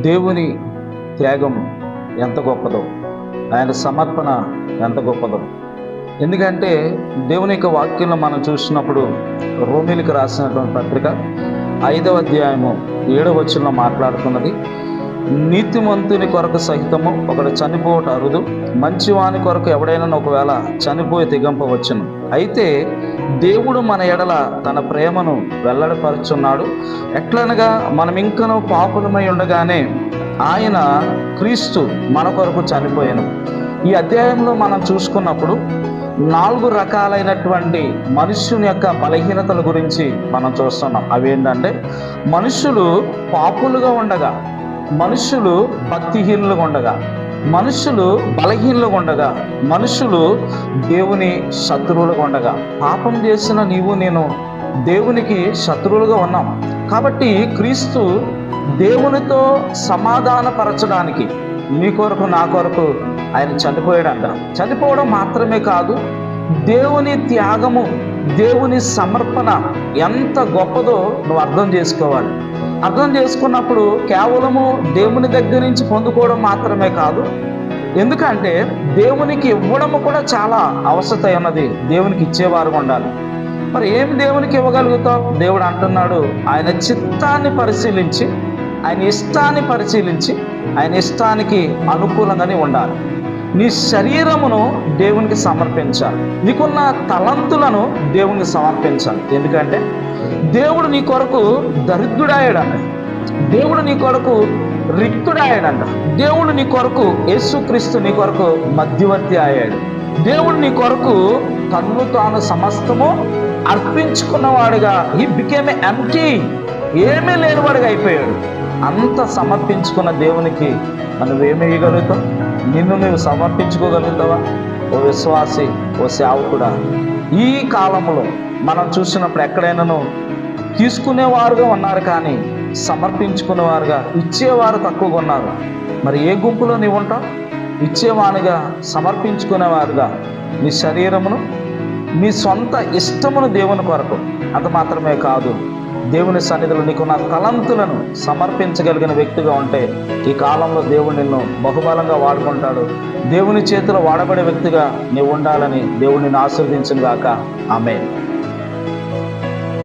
దేవుని త్యాగం ఎంత గొప్పదో, ఆయన సమర్పణ ఎంత గొప్పదో. ఎందుకంటే దేవుని యొక్క వాక్యంలో మనం చూసినప్పుడు రోమీలకు రాసినటువంటి పత్రిక 5వ అధ్యాయము 7వ వచనంలో మాట్లాడుతున్నది, నీతిమంతుని కొరకు సహితము ఒకడు చనిపోవట అరుదు, మంచివాని కొరకు ఎవడైనా ఒకవేళ చనిపోయి తెగంపవచ్చును. అయితే దేవుడు మన ఎడల తన ప్రేమను వెల్లడిపరుచున్నాడు. ఎట్లనగా మనం ఇంకనూ పాపులమై ఉండగానే ఆయన క్రీస్తు మన కొరకు చనిపోయాను. ఈ అధ్యాయంలో మనం చూసుకున్నప్పుడు 4 రకాలైనటువంటి మనుష్యుని యొక్క బలహీనతల గురించి మనం చూస్తున్నాం. అవి ఏంటంటే, మనుషులు పాపులుగా ఉండగా, మనుషులు భక్తిహీనులుగా ఉండగా, మనుషులు బలహీనులుగా ఉండగా, మనుషులు దేవుని శత్రువులుగా ఉండగా. పాపం చేసిన నీవు నేను దేవునికి శత్రువులుగా ఉన్నాం. కాబట్టి క్రీస్తు దేవునితో సమాధానపరచడానికి మీ కొరకు నా కొరకు ఆయన చనిపోయాడంట. చనిపోవడం మాత్రమే కాదు, దేవుని త్యాగము, దేవుని సమర్పణ ఎంత గొప్పదో నువ్వు అర్థం చేసుకోవాలి. అర్థం చేసుకున్నప్పుడు కేవలము దేవుని దగ్గర నుంచి పొందుకోవడం మాత్రమే కాదు, ఎందుకంటే దేవునికి ఇవ్వడము కూడా చాలా అవసరత ఉన్నది. దేవునికి ఇచ్చేవారు ఉండాలి. మరి ఏమి దేవునికి ఇవ్వగలుగుతావు? దేవుడు అంటున్నాడు, ఆయన చిత్తాన్ని పరిశీలించి, ఆయన ఇష్టాన్ని పరిశీలించి, ఆయన ఇష్టానికి అనుకూలంగానే ఉండాలి. నీ శరీరమును దేవునికి సమర్పించాలి, నీకున్న తలంతులను దేవునికి సమర్పించాలి. ఎందుకంటే దేవుడు నీ కొరకు దరిద్రుడాయడంట, దేవుడు నీ కొరకు రిక్తుడాయడంట, దేవుడు నీ కొరకు యేసుక్రీస్తు నీ కొరకు మధ్యవర్తి అయ్యాడు. దేవుడు నీ కొరకు తన్ను తాను సమస్తము అర్పించుకున్నవాడుగా, ఈ బికేమ్ ఎంప్టీ, ఏమీ లేనివాడుగా అయిపోయాడు. అంత సమర్పించుకున్న దేవునికి మనం ఏమేయగలుగుతాం? నిన్ను నువ్వు సమర్పించుకోగలుగుతావా? ఓ విశ్వాసి, ఓ సేవకుడా, ఈ కాలంలో మనం చూసినప్పుడు ఎక్కడైనాను తీసుకునేవారుగా ఉన్నారు, కానీ సమర్పించుకునేవారుగా, ఇచ్చేవారు తక్కువగా ఉన్నారు. మరి ఏ గుంపులో నీవు ఉంటావు? ఇచ్చేవానిగా, సమర్పించుకునేవారుగా నీ శరీరమును, నీ సొంత ఇష్టమును దేవుని కొరకు. అంత మాత్రమే కాదు, దేవుని సన్నిధిలో నీకున్న తలంతులను సమర్పించగలిగిన వ్యక్తిగా ఉంటే ఈ కాలంలో దేవుడు నిన్ను బహుబలంగా వాడుకుంటాడు. దేవుని చేతిలో వాడబడే వ్యక్తిగా నీవు ఉండాలని దేవుడిని ఆశీర్వదించును గాక. ఆమేన్.